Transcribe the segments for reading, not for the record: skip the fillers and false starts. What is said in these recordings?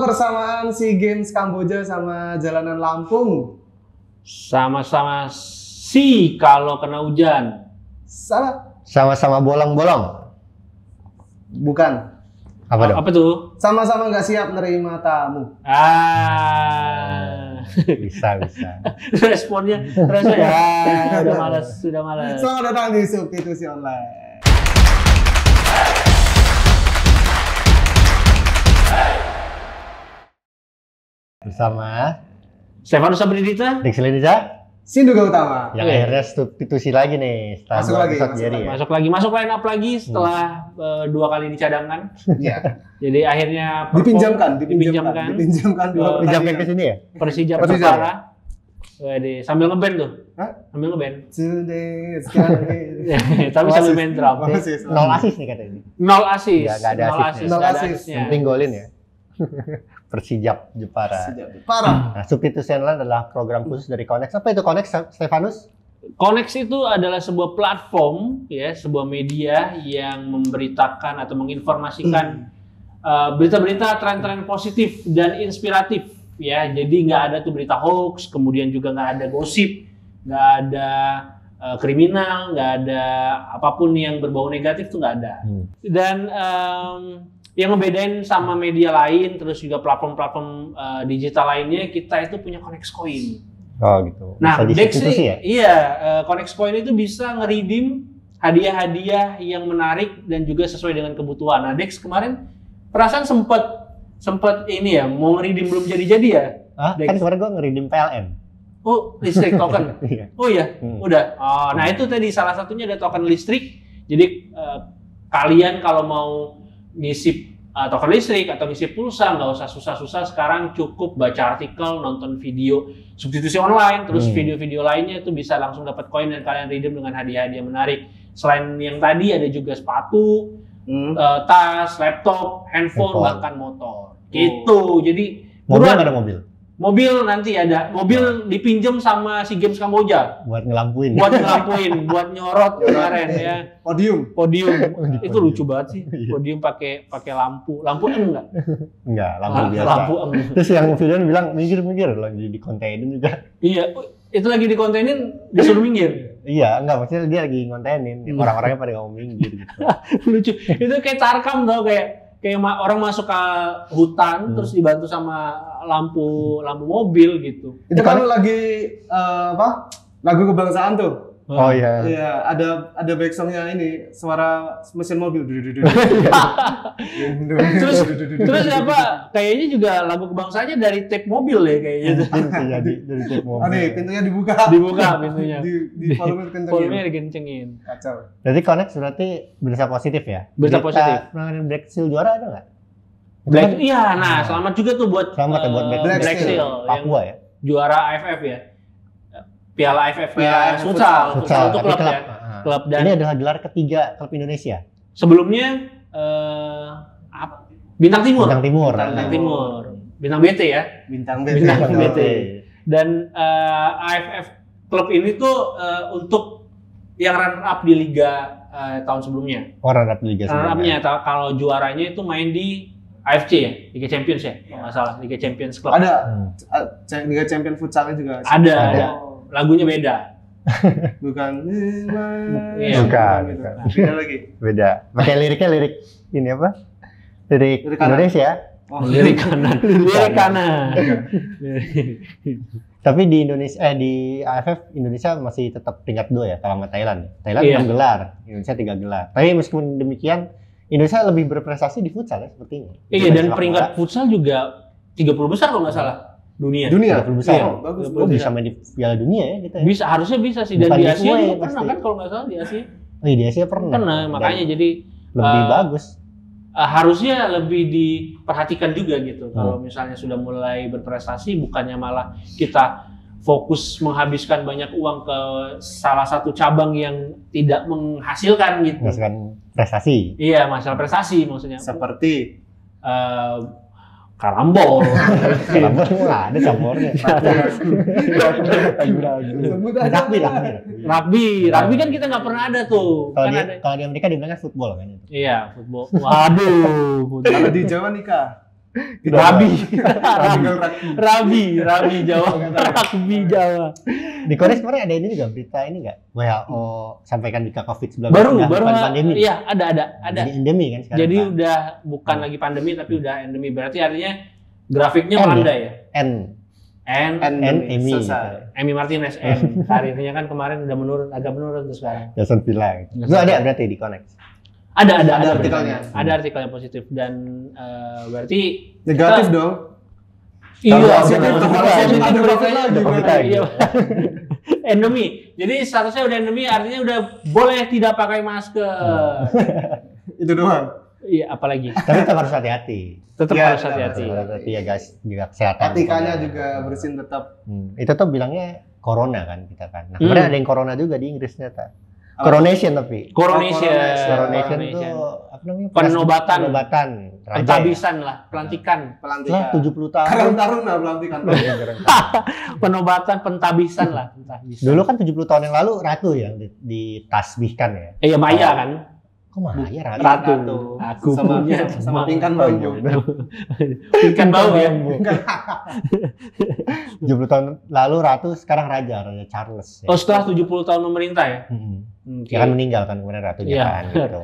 persamaan SEA Games Kamboja sama jalanan Lampung? Sama-sama si kalau kena hujan. Salah. Sama-sama bolong-bolong. Bukan. Apa dong? Apa tuh? Sama-sama nggak siap nerima tamu. Bisa. Responnya terasa ya. Sudah malas. Selamat datang di Substitusi Online. Bersama Stefanus Sabridita. Dexel Liza Sinduga Utama. yang akhirnya substitusi lagi nih setelah Masuk dua lagi, episode masuk jadi lagi. ya. Masuk line up lagi setelah 2 kali dicadangkan. Iya. Jadi akhirnya Dipinjamkan dipinjamkan. dua Pinjamkan ke pertandingan. sini ya? Persija Persija. Jepara. Waduh, sambil ngeband tuh. Hah? Sambil ngeband. Today is gonna be- Tapi sambil main drum. Oasis. 0 asis nih katanya. 0 asis. Nggak ada asisnya. Nol nggak ada asis. asisnya. Penting golin ya. Persijap Jepara. Parah. Nah, substitusi online adalah program khusus dari Konex. Apa itu Konex, Stefanus? Konex itu adalah sebuah platform, ya, sebuah media yang memberitakan atau menginformasikan berita-berita, tren-tren positif dan inspiratif, ya. Jadi nggak ada tuh berita hoax, kemudian juga nggak ada gosip, nggak ada kriminal, nggak ada apapun yang berbau negatif tuh nggak ada. Dan yang ngebedain sama media lain, terus juga platform-platform digital lainnya, kita itu punya Konex Coin. Oh gitu. Nah, Bisa Dex disubstitusi nih, ya? iya, Konex Coin itu bisa nge-redeem hadiah-hadiah yang menarik dan juga sesuai dengan kebutuhan. Nah, Dex kemarin perasaan sempet ini ya, mau nge-redeem belum jadi-jadi ya? Ah, Dex. kan kemarin gua nge-redeem PLN. Oh, listrik token. Iya. Oh iya, udah. Oh, nah itu tadi salah satunya ada token listrik. Jadi kalian kalau mau ngisi token listrik atau ngisi pulsa, nggak usah susah-susah. Sekarang cukup baca artikel, nonton video substitusi online, terus video-video lainnya itu bisa langsung dapat koin dan kalian redeem dengan hadiah-hadiah menarik. Selain yang tadi ada juga sepatu, tas, laptop, handphone, bahkan motor. Gitu. Jadi Mobil buruan. nggak ada mobil? Mobil nanti ada. Mobil dipinjam sama SEA Games Kamboja. Buat ngelampuin. Buat ngelampuin, buat nyorot kemarin ya. Podium. Itu lucu banget sih. Podium pakai lampu. Lampu enggak? Enggak, lampu biasa. Lampu Terus yang video bilang minggir-minggir lagi di kontenin juga. Iya, itu lagi dikontenin disuruh minggir. Iya, enggak maksudnya dia lagi ngontenin. Orang-orangnya pada nggak mau minggir gitu. Lucu. Itu kayak Tarkam tau, kayak orang masuk ke hutan terus dibantu sama lampu mobil gitu. Itu kan lagi lagu kebangsaan tuh. Oh iya. Iya, ada back songnya ini, suara mesin mobil. Terus apa? Kayaknya juga lagu kebangsaannya dari tape mobil ya kayaknya. Mungkin jadi dari tape mobil. Nih, pintunya dibuka. Dibuka pintunya. Di volume kencengin. Volumenya dikencengin. Kacau. Jadi Konex berarti berita positif ya? Berita positif. Penanganan Black Seal juara ada nggak? Black, iya, nah selamat juga tuh buat Selamat ya buat Black Black Seal, Seal yang Papua ya? juara AFF ya. Piala AFF Piala ya, AFF futsal itu tapi klub ya. Klub dan ini adalah gelar ketiga klub Indonesia. sebelumnya Bintang Timur. Bintang Timur. Bintang Timur. Bintang BT ya. Bintang Bintang BT. BT. Dan AFF klub ini tuh untuk yang runner up di liga tahun sebelumnya. Orang rap Liga Runner sebelumnya. up-nya kalau juaranya itu main di AFC ya, Liga Champions ya, kalau nggak salah, Liga Champions Club. Ada Liga Champion futsalnya juga. Ada. Lagunya beda. Bukan. Iya. Bukan. Gitu. Nah, beda lagi. Beda. Pakai liriknya lirik ini apa? Lirik Lirik kanan. Indonesia. Oh, Lirik kanan. Lirik kanan. Tapi di Indonesia di AFF Indonesia masih tetap peringkat 2 ya kalau sama Thailand. Thailand Iya. 6 gelar, Indonesia 3 gelar. Tapi meskipun demikian Indonesia lebih berprestasi di futsal ya sepertinya. Iya, dan Sepak peringkat bola, futsal juga 30 besar kalau nggak salah dunia. 30 besar. Iya. Oh, bagus. Oh, bisa main di Piala Dunia ya kita ya. Bisa, harusnya bisa sih. Dan Bukan di di Asia semua ya, juga pernah pasti. kan kalau nggak salah di Asia. Oh, di Asia pernah. Pernah, Dan makanya jadi lebih bagus. harusnya lebih diperhatikan juga gitu. Kalau misalnya sudah mulai berprestasi, bukannya malah kita fokus menghabiskan banyak uang ke salah satu cabang yang tidak menghasilkan gitu. Menghasilkan prestasi. Iya, masalah prestasi maksudnya. Seperti Karambol. Campur nggak ada campurnya. sebut aja. Rugby kan kita nggak pernah ada tuh. Kalau Kan di, ada. kalau di Amerika dibilangnya football kan itu. Iya, football. Waduh, Kalau di Jawa nikah. Rabi Jawa. Rugby Jawa. Di Korea kemarin ada ini juga berita ini nggak? WHO sampaikan jika COVID-19 Baru bukan pandemi. Iya, ada. Jadi endemi kan sekarang. Jadi kan? udah bukan lagi pandemi tapi udah endemi. Berarti artinya grafiknya melandai ya. Emi. Emi Martinez karirnya kan kemarin udah agak menurun tuh sekarang. Jason Villa. Itu ada berarti di Connect. Ada artikelnya. Ada artikelnya positif dan berarti Negatif dong. Iya, endemi. Jadi statusnya udah endemi artinya udah boleh tidak pakai masker. Itu doang. Iya, apalagi. Tapi tetap harus hati-hati. Tetap Ya, harus hati-hati. Hati-hati ya guys, juga kesehatan. Etikanya juga bersihin tetap. Itu tuh bilangnya corona kan kita kan. Nah, kemarin ada yang corona juga di Inggris ternyata. Coronation tapi. Coronation tuh apa namanya? Penobatan. Raja. Pentabisan lah, pelantikan. Setelah 70 tahun. Karang Taruna pelantikan. Penobatan, pentabisan lah. Dulu kan 70 tahun yang lalu ratu yang ditasbihkan ya. Iya, Maya kan. Kok Maya ratu? Ratu. Aku punya sama Pinkan Bambu. Pinkan bau ya. 70 tahun lalu ratu, sekarang Raja Charles. Ya. Oh, setelah 70 tahun memerintah ya? Dia kan meninggal kan kemudian ratunya Iya. kan gitu.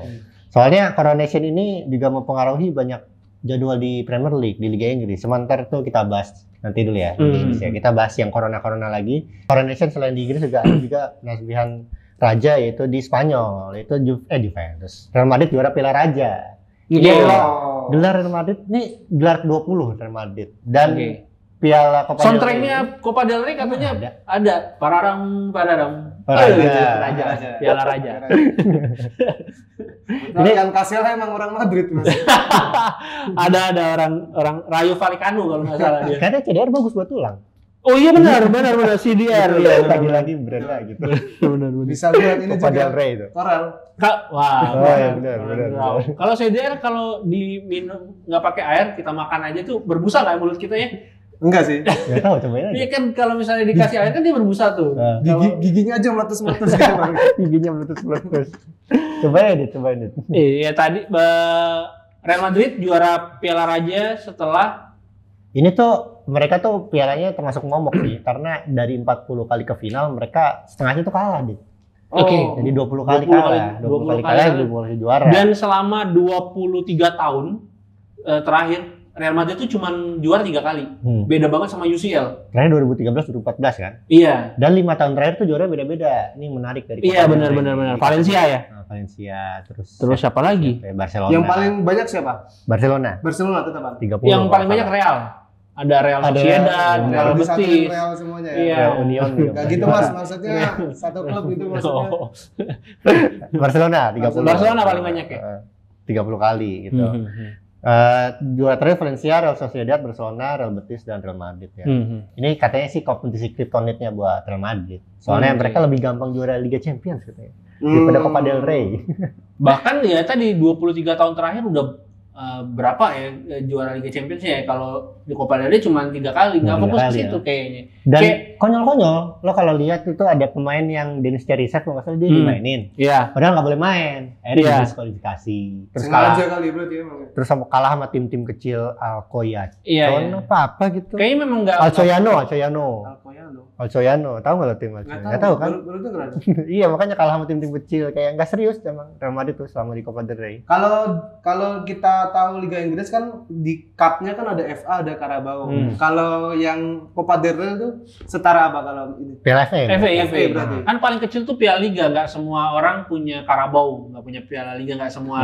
Soalnya coronation ini juga mempengaruhi banyak jadwal di Premier League, di Liga Inggris. Sementara itu kita bahas nanti dulu ya, di Inggris ya. Kita bahas yang corona lagi. Coronation selain di Inggris juga ada juga penasbihan raja yaitu di Spanyol, itu Juventus. Real Madrid juara Piala Raja. Iya. Gelar Real Madrid ini gelar ke-20 Real Madrid dan Piala Copa del Rey. Soundtracknya Copa del Rey katanya ada. Pararam. Raja. Piala Raja. Ini yang kasih emang orang Madrid Mas. ada orang Rayo Vallecano kalau nggak salah dia. Karena CDR bagus buat tulang. Oh iya benar CDR ya. Lagi-lagi brand lah gitu. Benar. Bisa buat ini Copa juga. del Rey itu. Korel. Wah. Oh ya benar. Kalau CDR kalau diminum nggak pakai air kita makan aja tuh berbusa nggak mulut kita ya? Enggak sih. Nggak tahu cobain aja. Iya kan kalau misalnya dikasih air kan dia berbusa tuh. Giginya aja meletus-meletus gitu Bang. Giginya meletus. Cobain deh. Iya tadi Real Madrid juara Piala Raja setelah ini tuh mereka tuh pialanya termasuk momok sih karena dari 40 kali ke final mereka setengahnya tuh kalah deh. Oke. Jadi 20 kali kalah, 20 kali kalah, 20 kali juara. Dan selama 23 tahun terakhir Real Madrid tuh cuma juara 3 kali. Beda banget sama UCL. Terakhir 2013 2014 kan? Iya. Dan 5 tahun terakhir tuh juara beda-beda. Ini menarik dari Iya benar. Valencia ya. Valencia terus siapa lagi? Barcelona. Yang paling banyak siapa? Barcelona tetap Bang. 30. Yang paling banyak Real. Ada Real Sociedad, Real Betis, Real semuanya ya. Iya. Real Union. Gak gitu Mas, maksudnya satu klub itu maksudnya. Barcelona 30. Barcelona paling banyak ya. 30 kali gitu. Juara terakhir Valencia, Real Sociedad, Barcelona, Real Betis dan Real Madrid ya. Ini katanya sih kompetisi kryptonitnya buat Real Madrid. Soalnya mereka lebih gampang juara Liga Champions katanya. Daripada Copa del Rey. Bahkan ya tadi 23 tahun terakhir udah berapa ya juara Liga Champions ya? Kalau di Copa del Rey cuma 3 kali, nggak fokus ke situ kayaknya. Dan konyol-konyol, lo kalau lihat itu ada pemain yang Dennis Cheryshev kalau nggak salah dia dimainin. Iya. Padahal nggak boleh main, akhirnya diskualifikasi. Terus kalah. Sengaja kali berarti emang. Terus kalah sama tim-tim kecil Alcoyano. Iya. Apa gitu? Kayaknya memang nggak. Alcoyano, tahu nggak lo tim Alcoyano? Nggak tahu kan? Baru dengar. Iya, makanya kalah sama tim-tim kecil kayak nggak serius emang Real Madrid tuh selama di Copa del Rey. Kalau kita tahu Liga Inggris kan di cup-nya kan ada FA, ada Carabao. Kalau yang Copa del Rey tuh setara apa kalau ini? Piala FA. FA berarti. Kan paling kecil tuh Piala Liga, nggak semua orang punya Carabao, nggak punya Piala Liga, nggak semua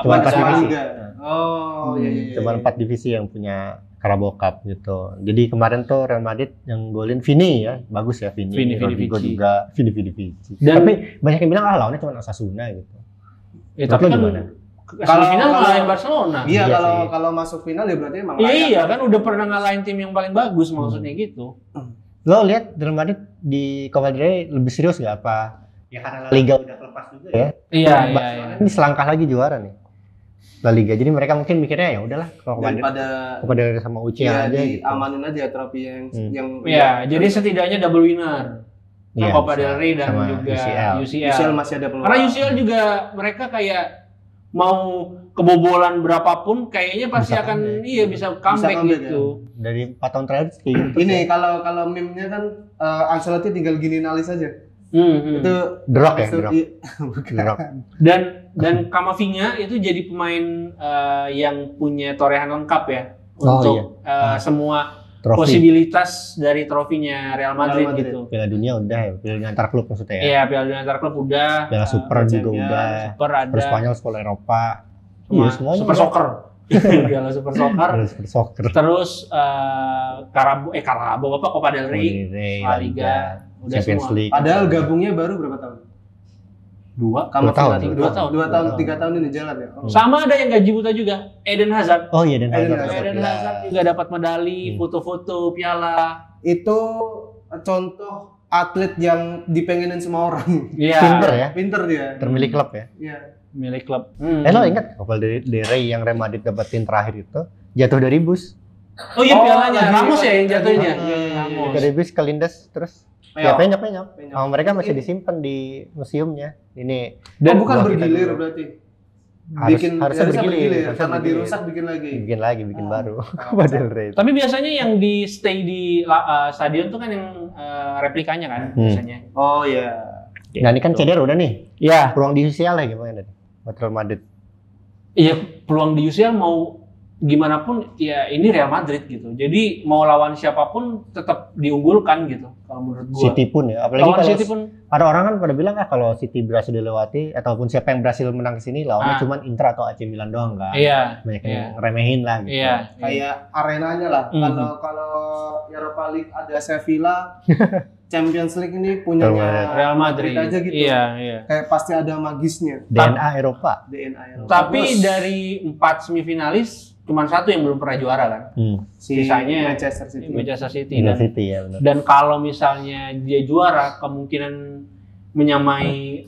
Cuma 4 divisi. Liga. Oh, iya. Cuma 4 divisi yang punya Carabao Cup gitu. Jadi kemarin tuh Real Madrid yang golin Vini ya, bagus ya Vini. Rodrigo juga Vini. Dan tapi banyak yang bilang lawannya cuma Osasuna gitu. Ya, tapi kan kalau final ngalahin Barcelona. Iya, Iya kalau masuk final ya berarti emang Iya kan udah pernah ngalahin tim yang paling bagus maksudnya gitu. Lo lihat Real Madrid di Copa del Rey lebih serius nggak apa? Ya karena La Liga udah lepas juga ya. Iya. Ini selangkah lagi juara nih. La Liga. Jadi mereka mungkin mikirnya ya udahlah kalau Copa del Rey sama UCL aja gitu. Amanin aja trofi yang Iya, jadi setidaknya double winner. Iya, Copa del Rey dan sama juga UCL. UCL masih ada peluang. Karena UCL juga mereka kayak mau kebobolan berapapun kayaknya pasti Bisa akan comeback. bisa comeback comeback, gitu. Dari 4 tahun terakhir kayak gitu. Ini kalau meme-nya kan Ancelotti tinggal giniin alis aja. Hmm. Itu The Rock ya, itu- The Rock. iya. The Rock. Dan Kamavinga itu jadi pemain yang punya torehan lengkap ya Oh, untuk semua Trofi. posibilitas dari trofinya Real Madrid, Real Madrid. gitu. Piala Dunia udah ya, Piala Dunia antar klub maksudnya ya. Iya, Piala Dunia antar klub udah, Piala Super juga Champions, udah. Super ada, Super Spanyol, Super Eropa. semua, Iya, semuanya Super udah. Soccer. Piala Super Soccer. Piala Super Soccer. Terus Carabao apa Copa del Rey, La Liga, udah Champions semua. League. Padahal gabungnya baru berapa tahun? Dua. Kamavinga tahun. 2 tahun. 2 tahun, 3 tahun ini jalan ya. Oh. Sama ada yang gaji buta juga, Eden Hazard. Oh iya, Dan Eden Hazard. Hazard. Eden Hazard juga dapat medali, foto-foto, piala. Itu contoh atlet yang dipengenin semua orang. Iya. Pinter ya, Pinter dia. termilik klub ya. Iya. Milik klub. Lo ingat Copa del Rey yang Real Madrid dapetin terakhir itu jatuh dari bus. Oh iya, Oh, pialanya. lagi- Ramos ya yang jatuhnya. Iya. Dari bus ke lindas terus ya Penyok. penyok. Penyok. Sama mereka masih disimpan di museumnya. Ini Dan bukan buah kita bergilir dulu. berarti. Harusnya Harusnya bergilir, harusnya karena bergilir. dirusak bikin lagi. bikin baru. Copa del Rey. Tapi biasanya yang di stay di stadion tuh kan yang replikanya kan biasanya. Oh iya. Nah ini kan cedera udah nih. Iya. Peluang di UCL ya gimana nih? Buat Real Madrid. Iya, peluang di UCL mau gimana pun ya ini Real Madrid gitu. Jadi mau lawan siapapun tetap diunggulkan gitu kalau menurut gua. City pun ya. Apalagi Lawan kalau City pun ada orang kan pada bilang kalau City berhasil dilewati ataupun siapa yang berhasil menang ke sini lawannya cuman Inter atau AC Milan doang kan. iya. Banyak Iya. yang remehin lah gitu. Iya. Kayak arenanya lah. Kalau Europa League ada Sevilla, Champions League ini punyanya Real Madrid aja gitu. Iya, iya. Kayak pasti ada magisnya. DNA Eropa. DNA Eropa. Tapi Terus dari 4 semifinalis cuma 1 yang belum pernah juara kan. si sisanya Manchester City. Manchester City Inter dan City ya benar. dan kalau misalnya dia juara kemungkinan menyamai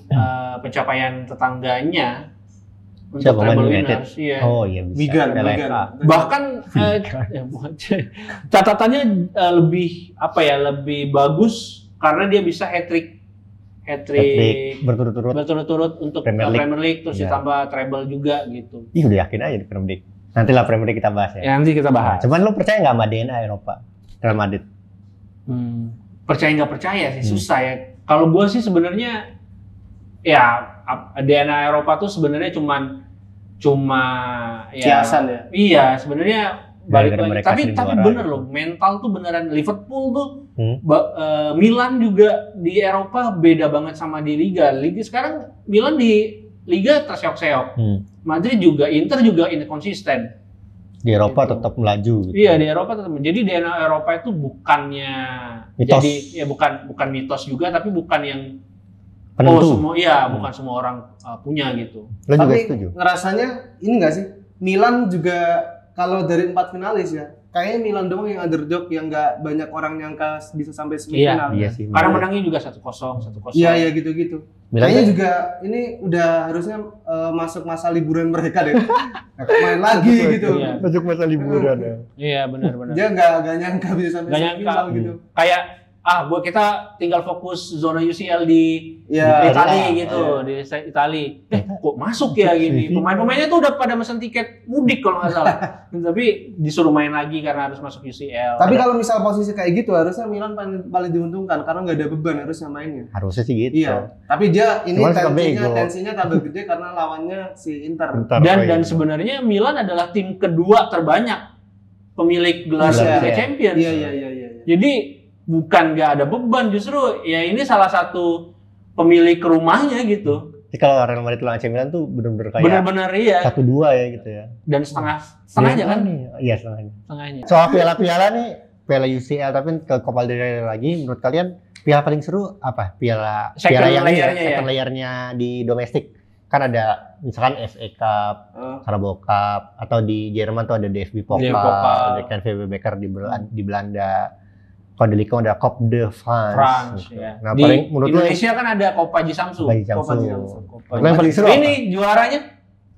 pencapaian tetangganya untuk Siapa, Man treble United? winners. Iya. Oh iya bisa. Wigan, LFA. Wigan. Bahkan ya, bukan. Catatannya lebih apa ya, lebih bagus karena dia bisa hat-trick Hat-trick berturut-turut. berturut-turut untuk Premier League. Premier League terus Iya. ditambah treble juga gitu. Ih udah yakin aja di Premier League. Nanti lah Premier League kita bahas ya. Ya, nanti kita bahas. Cuman lo percaya nggak sama DNA Eropa? Real Madrid. Percaya nggak percaya sih susah ya. Kalau gue sih sebenarnya ya DNA Eropa tuh sebenarnya cuma ya Kiasan ya. iya sebenarnya balik Gara-gara lagi. mereka Tapi sering juara bener gitu. loh, mental tuh beneran. Liverpool tuh Hmm. Milan juga di Eropa beda banget sama di Liga. Liga sekarang Milan di Liga terseok-seok. Madrid juga, Inter juga inkonsisten. Di Eropa Gitu. tetap melaju gitu. Iya, di Eropa tetap. Jadi DNA Eropa itu bukannya Mitos. jadi ya bukan mitos juga, tapi bukan yang Penentu. semua bukan semua orang punya gitu. Lo juga Tapi setuju? ngerasanya ini nggak sih? Milan juga kalau dari 4 finalis ya, kayaknya Milan doang yang underdog yang nggak banyak orang nyangka bisa sampai semifinal. Iya sih. Karena Milan. menangnya juga 1-0, 1-0. Iya gitu-gitu. Milan Kayaknya kan- juga ini udah harusnya masuk masa liburan mereka deh. Main lagi gitu. Iya. masuk masa liburan ya. Iya, benar-benar. Dia nggak nyangka bisa sampai Nggak nyangka. semifinal gitu. Kayak kita tinggal fokus zona UCL di Iya. Italia iya. gitu, di Italia. Kok masuk ya gini? Pemain-pemainnya tuh udah pada mesen tiket mudik kalau nggak salah. Tapi disuruh main lagi karena harus masuk UCL. Tapi kalau misal posisi kayak gitu harusnya Milan paling diuntungkan karena nggak ada beban harusnya mainnya. Harusnya sih gitu. Iya. Tapi dia ini Cuman suka bego. tensinya tambah gede karena lawannya si Inter. Bentar, dan oh iya. sebenarnya Milan adalah tim kedua terbanyak pemilik gelar Gelar Liga ya. Champions. Iya. Jadi bukan nggak ada beban, justru ya ini salah satu pemilik rumahnya gitu. Jadi kalau Real Madrid lawan AC Milan tuh benar-benar kayak Benar-benar iya. 1-2 ya gitu ya. Dan setengahnya kan? Iya setengahnya. Setengahnya. Soal piala-piala nih, piala UCL tapi ke Copa del Rey lagi, menurut kalian piala paling seru apa? Piala Second yang ini layernya ya? second layernya di domestik. Kan ada misalkan FA Cup, Carabao Cup, atau di Jerman tuh ada DFB Pokal, Pokal. ada kan VB Beker di Belanda. Kalau di Liga ada Coupe de France. France gitu. ya. Nah, Di paling menurut lo Indonesia kan ada Copa Ji Samsu. Copa Ji Samsu. Copa Ji Samsu. Lo yang paling seru Ini juaranya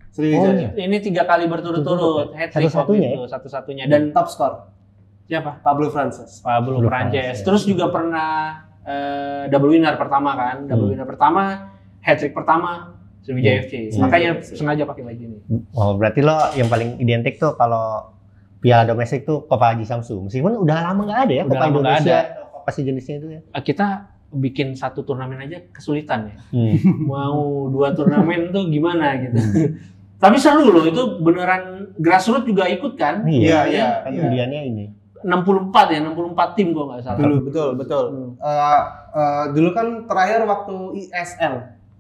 Sriwijaya. ini 3 kali berturut-turut hat-trick Satu-satunya waktu itu, satu-satunya. Dan Top skor siapa? Pablo Frances. Pablo Pablo Prances. Frances. Terus juga pernah double winner pertama kan. Double winner pertama, hat-trick pertama Sriwijaya FC. Makanya sengaja pakai baju ini. Oh, berarti lo yang paling identik tuh kalau piala domestik tuh Copa Haji Samsu. Meskipun udah lama nggak ada ya Udah Copa lama nggak Indonesia ada. atau Copa sejenisnya itu ya. Kita bikin satu turnamen aja kesulitan ya. Mau 2 turnamen tuh gimana gitu. Tapi seru loh, itu beneran grassroots juga ikut kan? Iya. Kan undiannya ini. 64 tim kok nggak salah. Dulu betul. Dulu kan terakhir waktu ISL.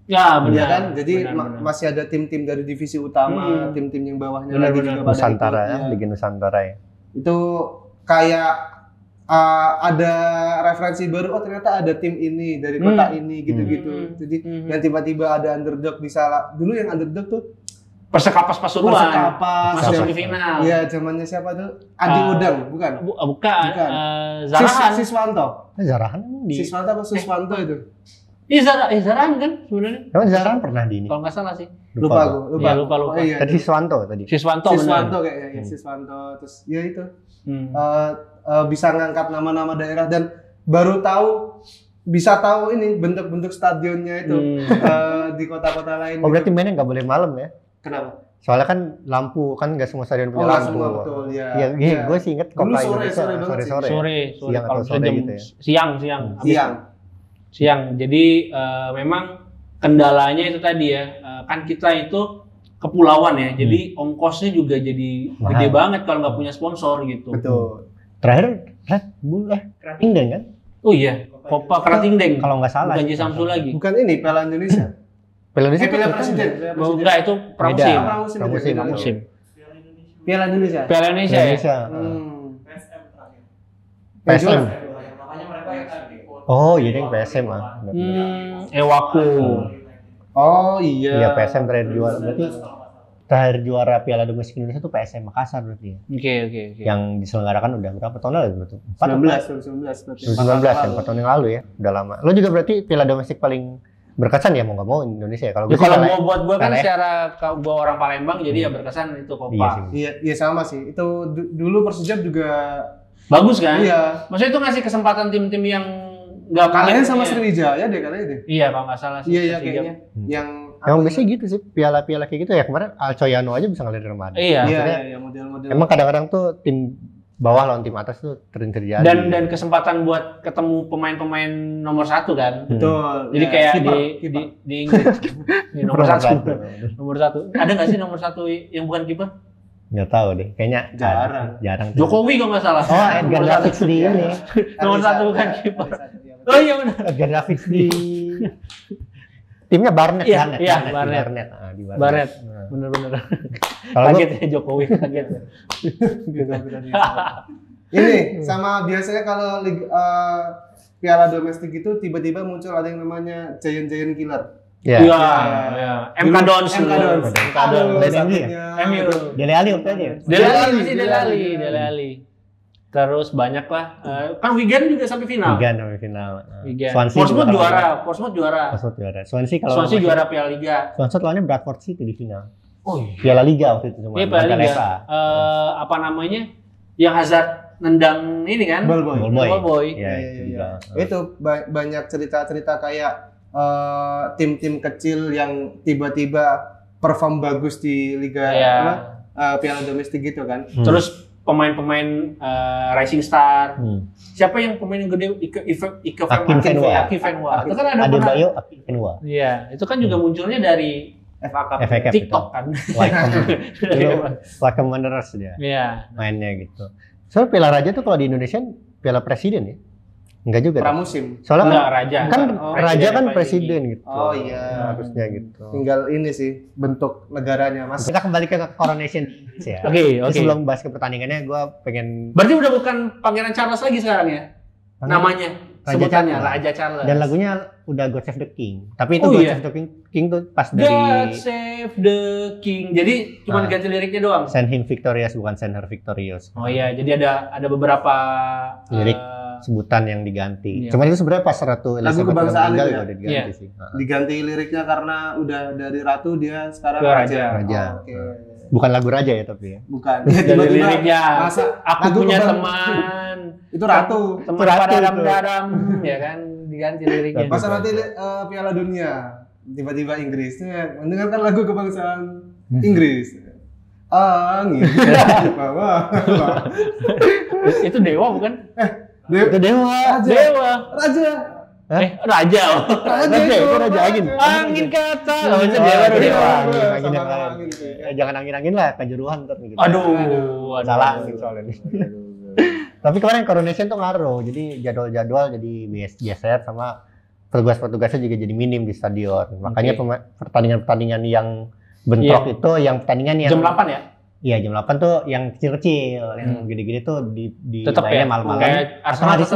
Ya Iya benar. kan, jadi benar. masih ada tim-tim dari divisi utama, tim-tim yang bawahnya Benar, lagi benar. juga pada Nusantara ikut, ya, ya. Liga Nusantara ya. Itu kayak ada referensi baru, oh ternyata ada tim ini dari kota ini gitu-gitu. Jadi yang tiba-tiba ada underdog dulu yang underdog tuh Persekapas Pasuruan. Persekapas Masuk yang- semifinal. Iya, zamannya siapa tuh? Adi Udang, bukan? Bukan. Bukan. Zarahan. Siswanto. Zarahan emang di. Siswanto apa Suswanto itu? Iya Zarahan kan sebenarnya. Emang Zarahan pernah di ini? Kalau nggak salah sih. Lupa gua. aku, Iya, lupa. Oh, iya. Tadi Siswanto tadi. Siswanto benar. Siswanto kayaknya, ya Siswanto. Terus ya itu. Hmm. Bisa ngangkat nama-nama daerah dan baru bisa tahu ini bentuk-bentuk stadionnya itu di kota-kota lain. Oh berarti mainnya nggak boleh malam ya? Kenapa? Soalnya kan lampu kan nggak semua stadion punya nggak lampu. semua, betul ya. Iya, gue sih inget Dulu Copa sore Indonesia banget sih. sore-sore. Sore Siang kalau atau sore jam gitu ya. siang. Habis Siang. Jadi memang kendalanya itu tadi ya, kan kita itu kepulauan ya, jadi ongkosnya juga jadi Mahal. gede banget kalau nggak punya sponsor gitu. Betul. Terakhir Red Bull Keratingden kan? Oh iya, Copa Keratingdeng. Kalau nggak salah. Bukan Haji Samsu lagi. Bukan ini Piala Indonesia. Piala Indonesia Piala itu Presiden. Oh, enggak, itu pramusim. Beda. Pramusim. Pramusim. Pramusim. Piala Indonesia. Piala Indonesia ya? Indonesia. PSM. Oh, iya yang PSM ah. Ewaku. Oh iya. Iya PSM terakhir juara. Berarti terakhir juara Piala Domestik Indonesia itu PSM Makassar berarti ya. Oke. Yang diselenggarakan udah berapa tahun lalu berarti? 19 2019 kan 4 tahun yang lalu ya. Udah lama. Lo juga berarti Piala Domestik paling berkesan ya mau nggak mau Indonesia ya. Kalau Ya, gue kalau sih mau buat gua kan Pelé. secara gua orang Palembang jadi ya berkesan itu Iya Copa. sih. Iya sama sih. Itu dulu Persijap juga Bagus kan? iya. Maksudnya itu ngasih kesempatan tim-tim yang nggak Kalahnya punya- sama Sriwijaya deh katanya deh. Iya kalau nggak salah sih. Iya Persijap. kayaknya. Yang Emang biasanya gitu sih piala-piala kayak gitu ya. Kemarin Alcoyano aja bisa ngalahin Remaja. Iya. Iya, model-model. Emang kadang-kadang tuh tim bawah lawan tim atas tuh sering terjadi. Dan kesempatan buat ketemu pemain-pemain nomor 1 kan. betul. Jadi Ya, kayak kiper. di Inggris di nomor 1. Nomor 1. Ada nggak sih nomor 1 yang bukan kiper? Nggak tahu deh. Kayaknya jarang. tuh. Jokowi kalau nggak salah. Oh, Edgar Nomor Davids di ini. Nomor 1 bukan kiper. Oh iya benar. Edgar Davids di timnya Barnet. Iya, Barnet. iya, Di Barnet. Barnet. Ah, di Barnet. Barnet. Nah. Bener-bener. Kalau gua- Kaget ya Jokowi kaget. Ini sama biasanya kalau piala domestik itu tiba-tiba muncul ada yang namanya giant killer. Iya. Iya, iya. MK Dons. MK Dons. MK Dons. Dele Alli Satunya. MU. Dele Alli waktu itu ya? Dele Alli. Terus banyak lah. Kan Wigan juga sampai final. Wigan sampai final. Wigan. Swansea Portsmouth juga juara. kalah. Portsmouth juara. Portsmouth juara. Swansea Swansea juara Piala Liga. Swansea lawannya Bradford City di final. Oh iya. Piala Liga waktu itu cuma. Iya Piala bukan Liga. FA. Apa namanya? Yang Hazard nendang ini kan? Ballboy. Ballboy. Iya. Iya, Iya, itu iya, juga. Itu banyak cerita-cerita kayak tim-tim kecil yang tiba-tiba perform bagus di liga Iya. piala domestik gitu kan. Terus pemain-pemain Rising Star. Siapa yang pemain yang gede? Ike Hakim Fenwa. Hakim Fenwa. Itu kan ada pernah. Adebayo Akinwua. Iya, itu kan juga munculnya dari FA Cup. FA Cup TikTok itu. kan. Like Wanderers dia Iya. mainnya gitu. Soalnya Piala Raja tuh kalau di Indonesia Piala Presiden ya? Enggak juga. Pramusim. Soalnya Enggak, kan, Raja. kan Oh, Raja kan apa presiden gitu. Oh, iya. Harusnya gitu. Tinggal ini sih bentuk negaranya Mas. Kita kembali ke Coronation ya. Oke. Terus sebelum bahas ke pertandingannya, gue pengen Berarti udah bukan Pangeran Charles lagi sekarang ya? Namanya, Raja sebutannya Charles. Raja Charles. dan lagunya udah God Save the King. Tapi itu Oh, God iya. Save the King tuh pas God dari Save the King. Jadi cuma Nah. ganti liriknya doang. Send Him Victorious bukan Send Her Victorious. Oh iya, jadi ada beberapa Lirik. Sebutan yang diganti. Iya. Cuman itu sebenarnya pas Ratu Elizabeth udah kebangsaan meninggal itu ya? juga udah diganti Iya. sih. Diganti liriknya karena udah dari ratu dia sekarang Ke raja. Raja. Oh, oke. Bukan lagu raja ya tapi ya. Bukan. dari Tiba-tiba liriknya. masa Aku lagu punya kebang- teman. Itu ratu. Teman Ratu pada itu. daram-daram, ya kan? Diganti liriknya. Masa nanti Piala Dunia tiba-tiba Inggris mendengarkan lagu kebangsaan Inggris. Angin bawa. Itu dewa bukan? Itu dewa. Dewa. Raja. Raja. Itu raja angin. Angin kata. Oh, itu dewa. Angin yang lain. Jangan angin-angin lah, kejuruhan ntar gitu. Aduh. Salah soalnya nih. Tapi kemarin Coronation tuh ngaruh, jadi jadwal-jadwal jadi geser sama petugas-petugasnya juga jadi minim di stadion. Makanya pertandingan-pertandingan yang bentrok itu, yang pertandingan yang jam 8 ya? Iya, jam 8 tuh yang kecil-kecil, yang gede-gede tuh di tetap ya malam-malam. Atau hari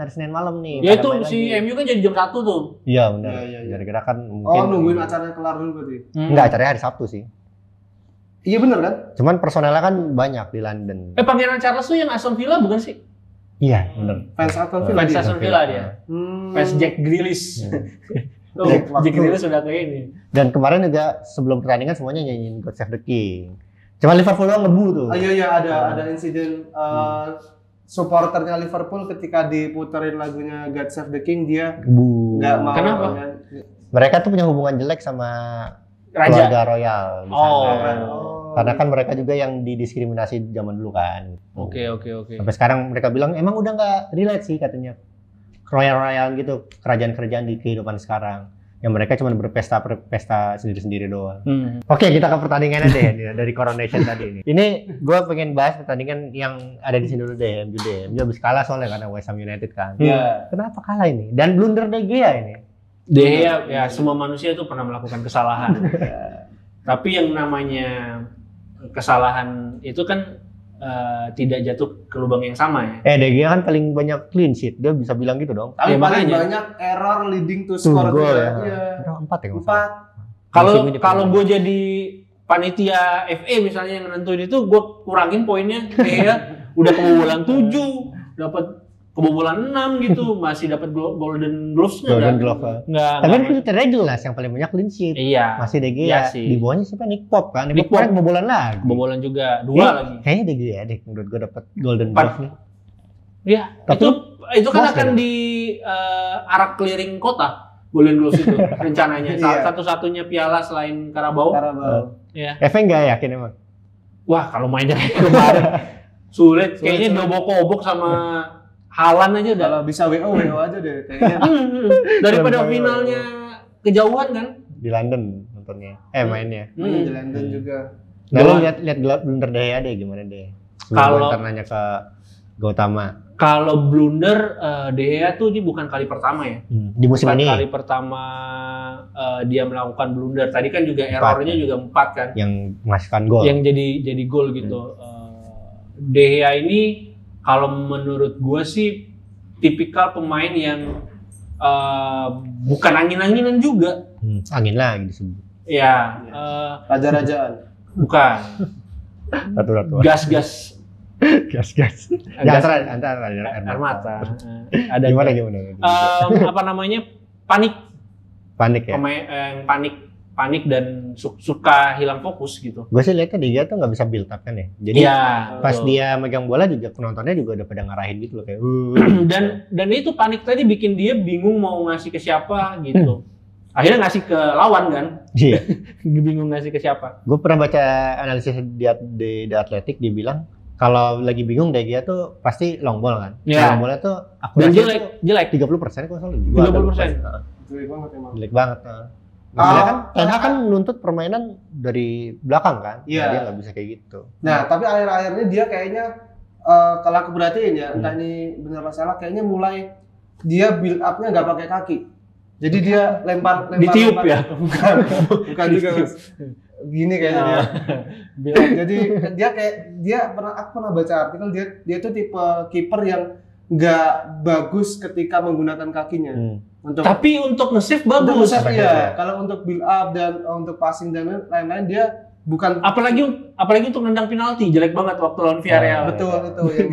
Senin malam nih. Ya itu si MU kan jadi jam 1 tuh. Iya, benar. Gara-gara kan mungkin nungguin acaranya kelar dulu berarti. Enggak, acaranya hari Sabtu sih. Iya bener kan? Cuman personelnya kan banyak di London. Pangeran Charles tuh yang Aston Villa bukan sih? Iya, benar. Fans Aston Villa. Fans Aston Villa dia. Fans Jack Grealish. Jack Grealish sudah kayak ini. Dan kemarin juga sebelum pertandingan semuanya nyanyiin God Save the King. Cuma Liverpool doang ngebu tuh. Iya ada insiden supporternya Liverpool ketika diputerin lagunya God Save the King dia nggak mau. Kenapa? Mereka tuh punya hubungan jelek sama keluarga royal. Karena kan mereka juga yang didiskriminasi zaman dulu kan. Oke. Sampai sekarang mereka bilang emang udah nggak relate sih katanya. Royal gitu, kerajaan-kerajaan di kehidupan sekarang. Yang mereka cuma berpesta sendiri-sendiri doang. Oke, kita ke pertandingannya deh dari Coronation tadi ini. Ini gue pengen bahas pertandingan yang ada di sini dulu deh, MU deh. MU habis kalah soalnya karena West Ham United kan. Kenapa kalah ini? Dan blunder De Gea ini. De Gea ya semua manusia itu pernah melakukan kesalahan. Tapi yang namanya kesalahan itu kan tidak jatuh ke lubang yang sama ya. De Gea kan paling banyak clean sheet, dia bisa bilang gitu dong. Tapi paling banyak error leading to score goal ya. Iya. 4 ya. 4. Kalau gue jadi panitia FA misalnya yang nentuin itu, gue kurangin poinnya. Gea udah kebobolan 7, dapat kebobolan 6 gitu, masih dapat Golden Gloves-nya. Golden Glove. Tapi kan kriteria jelas yang paling banyak clean sheet. Iya. Masih De Gea. Di bawahnya siapa? Nick Pope kan. Nick Pope kan kebobolan lagi. Kebobolan juga 2 lagi. Kayaknya De Gea deh menurut gue dapat Golden Glove nih. Iya. Itu kan akan di arak keliling kota. Golden Gloves itu rencananya. Satu-satunya piala selain Carabao. Iya. FA nggak yakin emang? Wah, kalau mainnya kayak kemarin sulit. Kayaknya dobok-obok sama Halan aja udah. Kalau bisa WO aja deh kayaknya. Daripada finalnya kejauhan kan? Di London nontonnya. Mainnya. Di London juga. Nah, lu lihat blunder De Gea deh gimana deh? Kalau nanya ke Gautama. Kalau blunder De Gea tuh ini bukan kali pertama ya. Di musim ini. Kali pertama dia melakukan blunder. Tadi kan juga errornya juga 4 kan. Yang menghasilkan gol. Yang jadi gol gitu. De Gea ini kalau menurut gue sih tipikal pemain yang bukan angin-anginan juga. Angin lagi disebut. Ya. Raja-rajaan. Bukan. Ratu-ratu. Gas-gas. Gas-gas. Antara air mata. Ada gimana? Apa namanya? Panik ya. Pemain yang panik dan suka hilang fokus gitu. Gue sih lihatnya De Gea tuh nggak bisa build up kan ya. Jadi pas dia megang bola juga penontonnya juga udah pada ngarahin gitu loh kayak. Dan itu panik tadi bikin dia bingung mau ngasih ke siapa gitu. Akhirnya ngasih ke lawan kan. Iya. Bingung ngasih ke siapa. Gue pernah baca analisis di The Athletic, dia bilang kalau lagi bingung De Gea tuh pasti long ball kan. Long ballnya tuh dan jelek 30% kok soalnya. 30%. Jelek banget emang. Jelek banget. Kan Ten Hag kan nuntut permainan dari belakang kan, dia nggak bisa kayak gitu. Nah, tapi akhir-akhirnya dia kayaknya kalau aku perhatiin ya, entah ini benar masalah, kayaknya mulai dia build up-nya nggak pakai kaki. Jadi dia lempar ditiup ya? Bukan juga Mas. Gini kayaknya dia. Jadi aku pernah baca artikel dia tuh tipe kiper yang nggak bagus ketika menggunakan kakinya. Tapi untuk nge-save bagus. Iya. Kalau untuk build up dan untuk passing dan lain-lain dia bukan. Apalagi untuk nendang penalti jelek banget waktu lawan Villarreal. Betul itu yang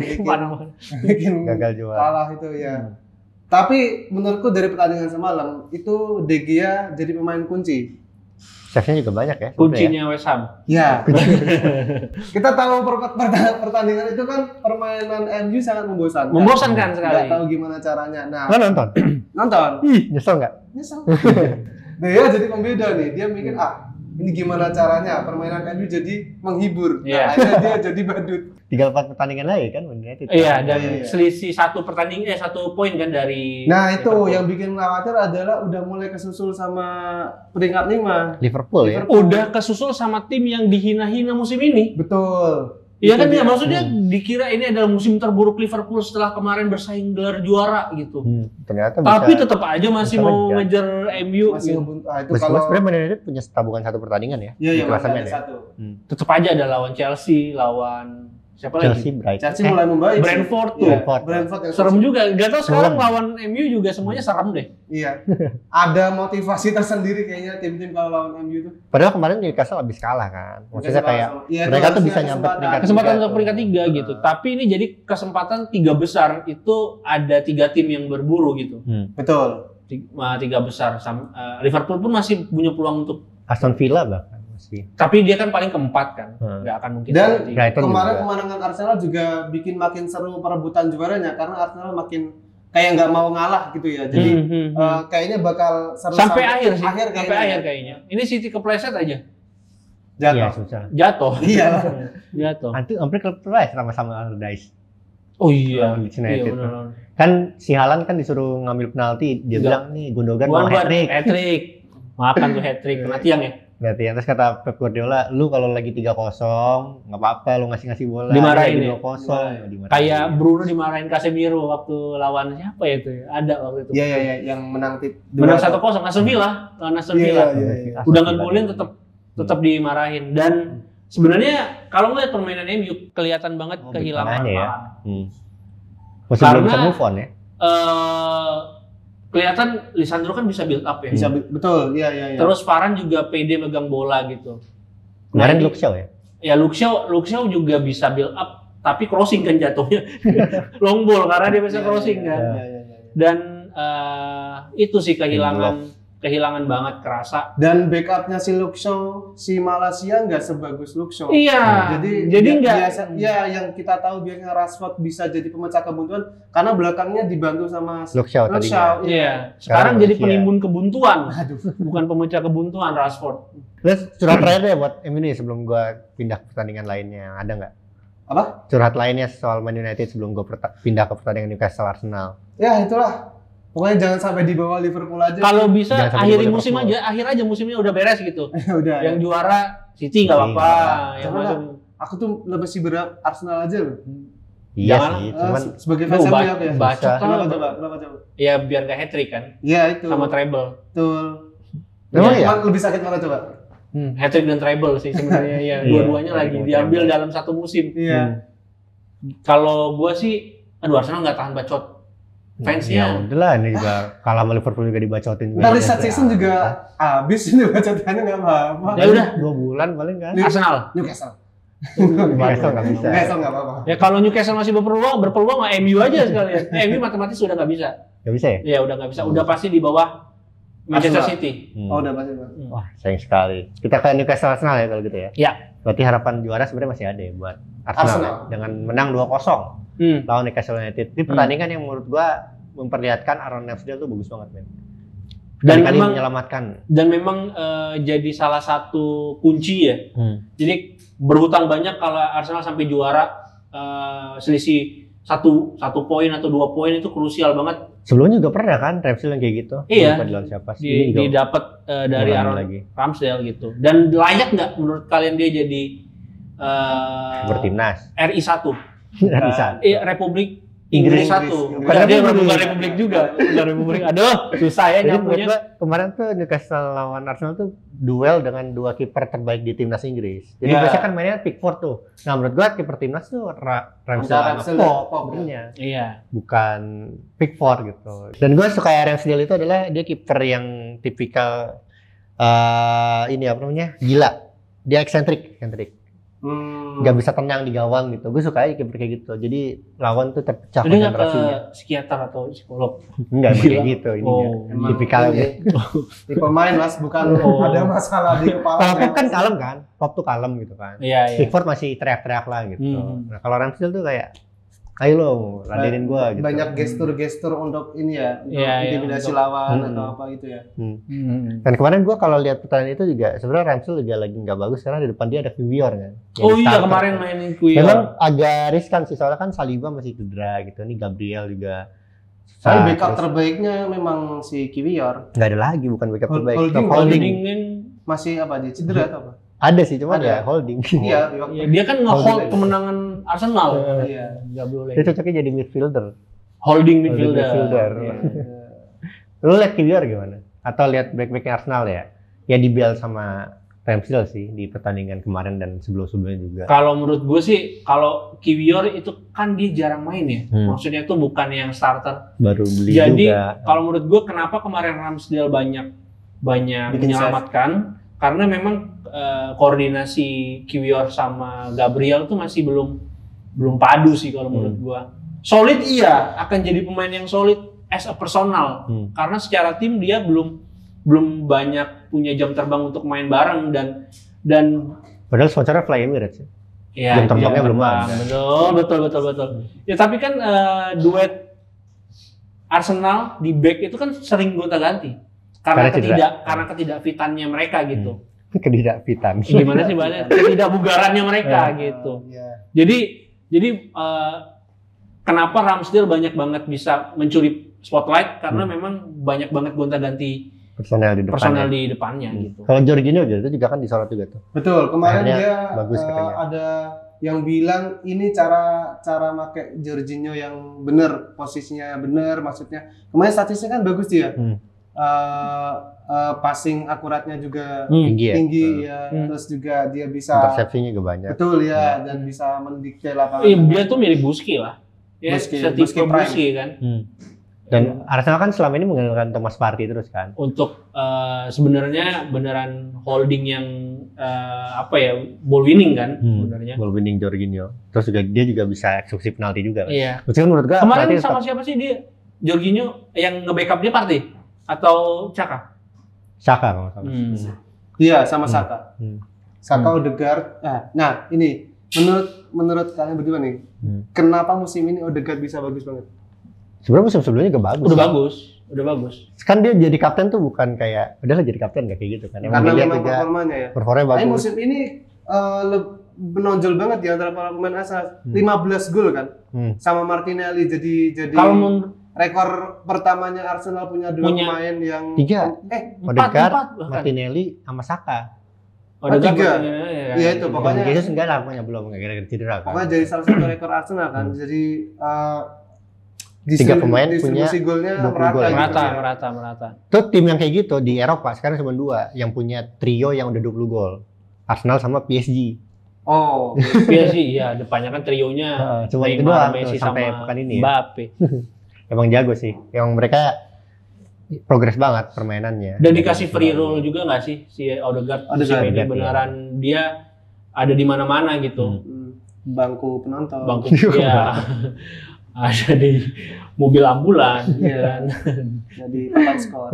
bikin gagal juara. Kalah itu ya. Tapi menurutku dari pertandingan semalam itu De Gea jadi pemain kunci. Save-nya juga banyak ya. Kuncinya West Ham. Ya. Kita tahu pertandingan itu kan permainan MU sangat membosankan. Membosankan sekali. Nggak tahu gimana caranya. Nah, lo nonton? Nonton. Ih, nyesel nggak? Nyesel. Nah ya jadi pembeda nih, dia mikir ini gimana caranya permainan MU jadi menghibur. Nah, akhirnya dia jadi badut. 3-4 pertandingan lagi kan United. Iya, dan selisih satu poin kan dari. Nah itu yang bikin khawatir adalah udah mulai kesusul sama peringkat 5 Liverpool ya. Udah kesusul sama tim yang dihina-hina musim ini. Betul. Iya kan ya, maksudnya dikira ini adalah musim terburuk Liverpool setelah kemarin bersaing gelar juara gitu. Ternyata tapi tetap aja masih mau ngejar MU. Masih gitu. itu kalau sebenarnya Man United punya tabungan 1 pertandingan ya. Iya, masih ada ya. 1. Tetap aja ada lawan Chelsea, lawan siapa lagi? Chelsea mulai membaik. Brentford tuh. Brentford yang serem juga. Gak tau sekarang lawan MU juga semuanya serem deh. Iya. Ada motivasi tersendiri kayaknya tim-tim kalau lawan MU itu. Padahal kemarin Newcastle habis kalah kan. Maksudnya kayak mereka tuh bisa nyampe kesempatan untuk peringkat 3 gitu. Tapi ini jadi kesempatan 3 besar itu ada 3 tim yang berburu gitu. Betul. 3 besar. Liverpool pun masih punya peluang untuk Aston Villa bahkan. Tapi dia kan paling keempat kan, nggak akan mungkin. Dan kemarin kemenangan Arsenal juga bikin makin seru perebutan juaranya karena Arsenal makin kayak nggak mau ngalah gitu ya. Jadi kayaknya bakal seru sampai akhir sih. Sampai akhir kayaknya. Ini City kepleset aja. Jatuh. Iya, susah. Jatuh. Iya. Jatuh. Hampir kepleset sama Allardyce. Oh iya. Iya benar. Kan si Haaland kan disuruh ngambil penalti, dia bilang nih Gundogan mau hat-trick. Makan tuh hat-trick kena tiang ya. Berarti terus kata Pep Guardiola, lu kalau lagi 3-0 nggak apa-apa, lu ngasih bola. Dimarahin ya. 2-0. Kayak Bruno dimarahin Casemiro waktu lawan siapa ya itu? Ada waktu itu. Iya yang menang 1-0 Aston Villa, lawan Aston Villa. Udah ngegolin tetap dimarahin. Dan sebenarnya kalau ngeliat permainan MU kelihatan banget kehilangan ya. Masih belum bisa move on ya. Kelihatan Lisandro kan bisa build up ya. Bisa betul, iya. Terus Varane juga pede megang bola gitu. Kemarin Luke Shaw ya? Ya Luke Shaw juga bisa build up, tapi crossing kan jatuhnya. Long ball karena dia bisa crossing kan. Dan itu sih kehilangan banget kerasa. Dan backupnya si Luke Shaw, si Malaysia nggak sebagus Luke Shaw. Iya. Jadi nggak. Biasa, ya yang kita tahu biasanya Rashford bisa jadi pemecah kebuntuan karena belakangnya dibantu sama Luke Shaw. Iya. Sekarang jadi penimbun kebuntuan. Bukan pemecah kebuntuan Rashford. Terus curhat terakhir deh buat MU nih sebelum gua pindah ke pertandingan lainnya, ada nggak? Apa? Curhat lainnya soal Man United sebelum gua pindah ke pertandingan Newcastle Arsenal. Ya itulah. Pokoknya jangan sampai di bawah Liverpool aja. Kalau bisa akhir aja musimnya udah beres gitu. Udah. Yang juara City nggak apa-apa. Aku tuh lebih sih berharap Arsenal aja loh. Iya sih, cuman sebagai fans MU ya. Bacot kenapa coba? Ya biar nggak hat-trick kan. Iya itu. Sama treble. Betul. Memang ya? Lebih sakit mana coba? Hat-trick dan treble sih sebenarnya ya. Dua-duanya lagi diambil dalam satu musim. Iya. Kalau gua sih, Arsenal nggak tahan bacot. Fansnya. Ya udahlah, ini juga kalah sama Liverpool juga dibacotin. Dari set season juga habis ini bacotannya nggak apa-apa. Ya udah 2 bulan paling kan. Arsenal. Newcastle nggak bisa. Newcastle nggak apa-apa. Ya kalau Newcastle masih berpeluang MU aja sekalian. MU matematis sudah nggak bisa. Nggak bisa ya? Ya udah nggak bisa. Udah pasti di bawah Manchester City. Oh udah pasti. Wah sayang sekali. Kita ke Newcastle Arsenal ya kalau gitu ya. Ya. Berarti harapan juara sebenarnya masih ada ya buat Arsenal. Dengan menang 2-0 lawan Newcastle United. Ini pertandingan yang menurut gua memperlihatkan Aaron Ramsdale tuh bagus banget, men. Dan memang menyelamatkan. Dan memang jadi salah satu kunci ya. Jadi berhutang banyak kalau Arsenal sampai juara, selisih satu poin atau 2 poin itu krusial banget. Sebelumnya juga pernah kan Ramsdale yang kayak gitu. Iya. Lawan siapa sih? Didapat dari Aaron Ramsdale gitu. Dan layak nggak menurut kalian dia jadi bertimnas RI1? Republik Inggris 1. Padahal dia bukan Republik juga. Bukan Republik. Aduh, susah ya nyampunya. Kemarin tuh Newcastle lawan Arsenal tuh duel dengan 2 kiper terbaik di timnas Inggris. Jadi biasanya kan mainnya Pickford tuh. Nah menurut gua kiper timnas tuh Ramsdale sebenarnya. Iya. Bukan Pickford gitu. Dan gua suka Ramsdale itu adalah dia kiper yang tipikal ini apa namanya? Gila. Dia eksentrik. Nggak bisa tenang di gawang gitu. Gue suka aja kiper kayak gitu. Jadi lawan tuh terpecah konsentrasinya. Psikiater atau psikolog? Enggak kayak gitu ininya. Tipikal tipe main Mas, bukan ada masalah di kepala. Kalau Pep kan kalem kan? Pop tuh kalem gitu kan. Iya. Pickford masih teriak-teriak lah gitu. Nah kalau Ramsdale tuh kayak ayo lo ladenin gua gitu. Banyak gestur-gestur untuk ini ya, untuk Iya, intimidasi untuk- lawan atau apa gitu ya. Dan kemarin gua kalau lihat pertandingan itu juga sebenarnya Ramsdale juga lagi nggak bagus karena di depan dia ada Kiwior kan. yang Oh iya starter. kemarin mainin Kiwior. Memang agak riskan sih soalnya kan Saliba masih cedera gitu. Ini Gabriel juga. Tapi Nah, backup terus terbaiknya memang si Kiwior. nggak ada lagi, bukan backup terbaik. Holding. Holding kan Masih apa dia? Cedera atau apa? Ada sih, cuma Ada. ya holding. Iya, ya, dia kan nge-hold Holding. kemenangan Arsenal. Iya. Nggak boleh. Dia cocoknya jadi midfielder. Holding midfielder. midfielder. Iya. Lu lihat Kiwior gimana? Atau lihat back-backnya Arsenal ya? Ya di Bale sama Ramsdale sih di pertandingan kemarin dan sebelum-sebelumnya juga. Kalau menurut gue sih, kalau Kiwior itu kan dia jarang main ya. Maksudnya tuh bukan yang starter. Baru beli Jadi juga. kalau menurut gue kenapa kemarin Ramsdale banyak Bikin menyelamatkan? Karena memang koordinasi Kiwior sama Gabriel tuh masih belum padu sih kalau menurut gue. Solid iya, akan jadi pemain yang solid as a personal. Karena secara tim dia belum banyak punya jam terbang untuk main bareng dan Padahal sponsornya Fly Emirates ya. ya, Jam terbangnya jam belum terbang. ada. Betul. Ya tapi kan duet Arsenal di back itu kan sering gonta-ganti karena ketidakfitannya mereka gitu. Ketidakfitan. Gimana sih bahasanya? Ketidakbugarannya mereka gitu. Iya. Jadi kenapa Ramsdale banyak banget bisa mencuri spotlight karena memang banyak banget gonta-ganti Personel di depan. personal di depannya gitu. Kalau Jorginho itu juga kan disorot juga tuh. Betul, kemarin Akhirnya dia bagus katanya. ada yang bilang ini cara make Jorginho yang benar, posisinya benar, maksudnya kemarin statistiknya kan bagus dia. Passing akuratnya juga Tinggi ya. tinggi ya, terus juga dia bisa Intersepsinya juga banyak. betul ya, dan bisa mendikte lapangan. Dia tuh mirip Buski lah. Ya, Buski setipe Prime. Buski kan. Dan Arsenal kan selama ini mengandalkan Thomas Partey terus kan. Untuk sebenarnya beneran holding yang ball winning kan sebenarnya. Ball winning Jorginho. Terus juga dia juga bisa eksekusi penalti juga. Kan? Iya. Meskipun menurut gua Kemarin Partey sama tetap siapa sih dia? Jorginho yang nge-backup dia Partey atau Caka? Saka kalau nggak salah. Iya, sama Saka. Saka Hmm. Odegaard. Nah, ini menurut kalian berdua nih, kenapa musim ini Odegaard bisa bagus banget? Sebenarnya musim sebelumnya juga bagus. Udah bagus. Kan dia jadi kapten tuh bukan kayak udahlah jadi kapten kayak gitu kan. Karena dia memang juga performanya ya. performanya Tapi bagus. musim ini menonjol banget di antara para pemain Arsenal. 15 gol kan, sama Martinelli jadi Kalau menurut rekor pertamanya Arsenal punya dua pemain yang 3. empat Odegaard, bahkan. Martinelli sama Saka. Odegaard, 3. Martinelli, ya. Iya itu pokoknya. Jesus enggak lah, pokoknya belum gara-gara cedera kan. Pokoknya jadi salah satu rekor Arsenal kan. Jadi 3 pemain punya distribusi golnya 20 merata, gol. gitu ya. merata. Tuh tim yang kayak gitu di Eropa sekarang cuma 2 yang punya trio yang udah 20 gol. Arsenal sama PSG. Oh, Iya sih, iya depannya kan trionya Cuma itu Neymar, doang Messi tuh, sampai sama pekan ini ya. Mbappe. Emang jago sih. Yang mereka progres banget permainannya. Dan dikasih free roll juga nggak sih si Odegaard musim ini Odegaard, beneran dia ada di mana-mana gitu. bangku penonton. Bangku ya ada di mobil ambulan ya kan. Jadi papan skor.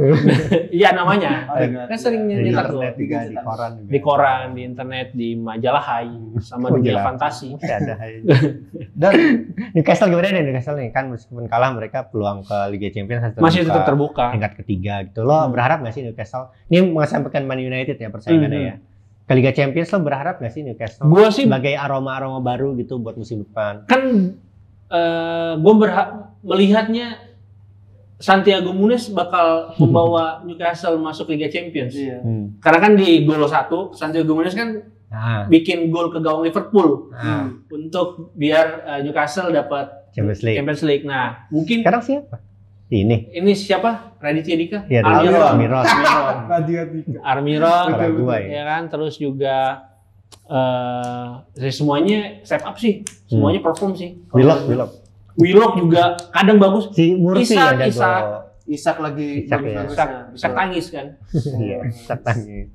Iya namanya. Odegaard. Kan sering Di nyetak internet tuh. juga, di koran juga. Di koran, di internet, di majalah Hai sama dunia Majalah. fantasi. Masih ada. Dan Newcastle gimana nih Newcastle nih? Kan meskipun kalah mereka peluang ke Liga Champions Masih tetap terbuka. tingkat ketiga gitu. Lo berharap nggak sih Newcastle? Ini mengesampingkan Man United ya persaingannya ya. Ke Liga Champions lo berharap nggak sih Newcastle? Gua sih Sebagai aroma-aroma baru gitu buat musim depan. kan gue melihatnya Santiago Muniz bakal membawa Newcastle masuk Liga Champions. Iya. Karena kan di gol 1 Santiago Muniz kan Nah, bikin gol ke gawang Liverpool nah, untuk biar Newcastle dapat Champions League. Champions League. Nah, mungkin Sekarang siapa? Ini. siapa? Raditya Dika? Iya, Almiron. Radio 3. Almiron, Paraguay. ya kan, terus juga semuanya step up sih, semuanya perform sih. Willock juga kadang bagus. Si Murphy Isak, yang jago. Isak lagi Isak ya. bagus-bagusnya. Isak tangis kan. Iya, Isak tangis.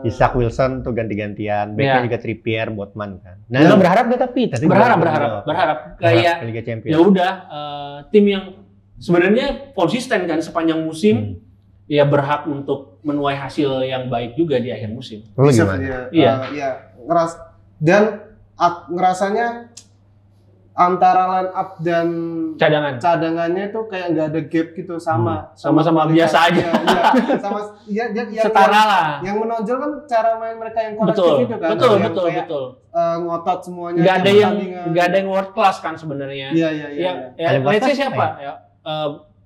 Isak Wilson tuh ganti-gantian, backnya Iya. juga Trippier, Botman kan. Nah, lo berharap gak tapi? Berharap kayak ke Liga ya Champions. udah tim yang sebenarnya konsisten kan sepanjang musim ya berhak untuk menuai hasil yang baik juga di akhir musim. Lo Bisa gimana? dia, Iya. iya, ngerasanya antara line up dan cadangannya itu kayak nggak ada gap gitu, sama biasa aja. Iya, setara lah. Yang menonjol kan cara main mereka yang kolektif itu kan. Betul. Ngotot semuanya. Nggak ada yang world class kan sebenarnya. Iya. Let's say siapa?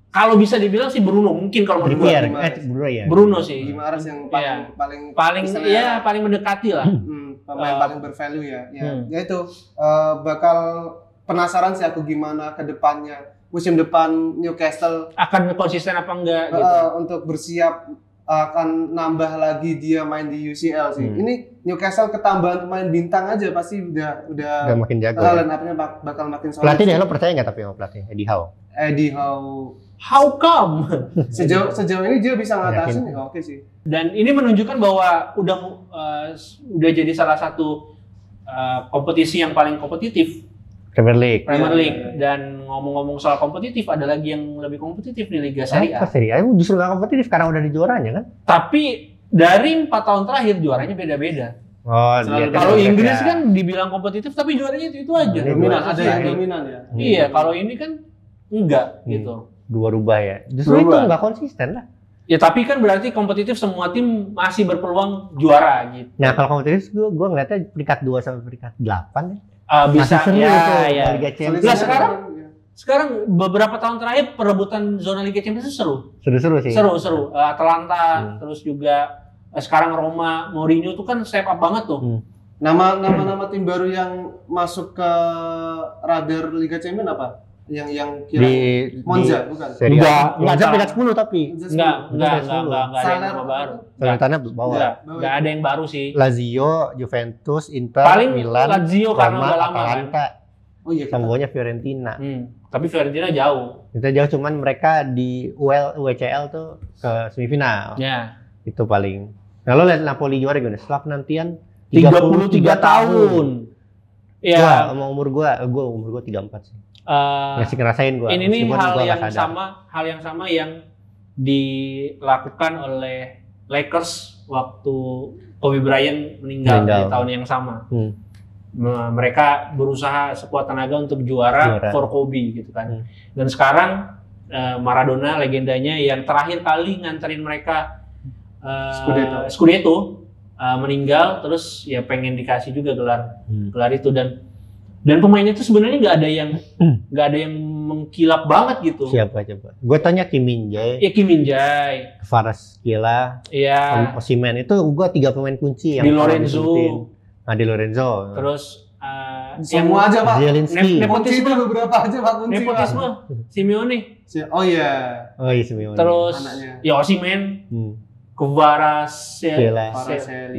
Kalau bisa dibilang sih Bruno mungkin kalau menurut gue. Bruno sih. Guimaraes yang paling mendekati lah. Pemain paling bervalue ya. Ya itu bakal penasaran sih aku gimana ke depannya. Musim depan Newcastle akan konsisten apa enggak gitu. Untuk bersiap akan nambah lagi dia main di UCL sih. Ini Newcastle ketambahan pemain bintang aja pasti udah makin jago. Line up-nya bakal makin solid. Pelatih lo percaya nggak tapi sama pelatih Eddie Howe? How come? Sejauh ini dia bisa ngatasin ya oke sih. Dan ini menunjukkan bahwa udah jadi salah satu kompetisi yang paling kompetitif. Premier League. Dan ngomong-ngomong soal kompetitif, ada lagi yang lebih kompetitif di Liga Serie A. Serie A justru nggak kompetitif karena udah di juaranya kan? Tapi dari 4 tahun terakhir juaranya beda-beda. Kalau Inggris kan dibilang kompetitif tapi juaranya itu aja. Dominan, ada yang dominan ya. Iya, kalau ini kan enggak gitu. Dua rubah ya. Justru itu nggak konsisten lah. Ya tapi kan berarti kompetitif semua tim masih berpeluang juara gitu. Nah kalau kompetitif gue ngeliatnya peringkat 2 sampai peringkat 8 ya. Bisa ya. Liga Champions. Sekarang beberapa tahun terakhir perebutan zona Liga Champions itu seru sih. Seru. Atalanta, terus juga sekarang Roma, Mourinho tuh kan step up banget tuh. Nama tim baru yang masuk ke radar Liga Champions apa? Yang kira Monza bukan? Enggak peringkat 10 tapi. Enggak ada yang nama baru. Salernitana bawah. Enggak ada yang baru sih. Lazio, Juventus, Inter, paling Milan, Lazio karena Roma, udah lama Atalanta. kan. Oh iya. Sambungnya Fiorentina. Tapi Fiorentina jauh. Itu jauh cuman mereka di UCL tuh ke semifinal. Ya. Itu paling. Nah lo lihat Napoli juara gimana? Setelah penantian 33 tahun. Ya, sama umur gua 34 sih. Masih ngerasain gua. Ini hal yang sama yang dilakukan oleh Lakers waktu Kobe Bryant meninggal di tahun yang sama. Mereka berusaha sekuat tenaga untuk juara for Kobe gitu kan. Dan sekarang Maradona legendanya yang terakhir kali nganterin mereka Scudetto meninggal, terus ya pengen dikasih juga gelar itu dan pemainnya itu sebenarnya nggak ada yang mengkilap banget gitu. Siapa coba? Gue tanya Kim Min-jae. Ya Kim Min-jae, Kvaratskhelia, Osimhen itu gue 3 pemain kunci yang Di Lorenzo. Terus semua aja Pak. Nepotisme beberapa aja Pak kunci. Nepotisme Simeone. Oh iya Simeone. Terus ya Osimhen, Kvaratskhelia,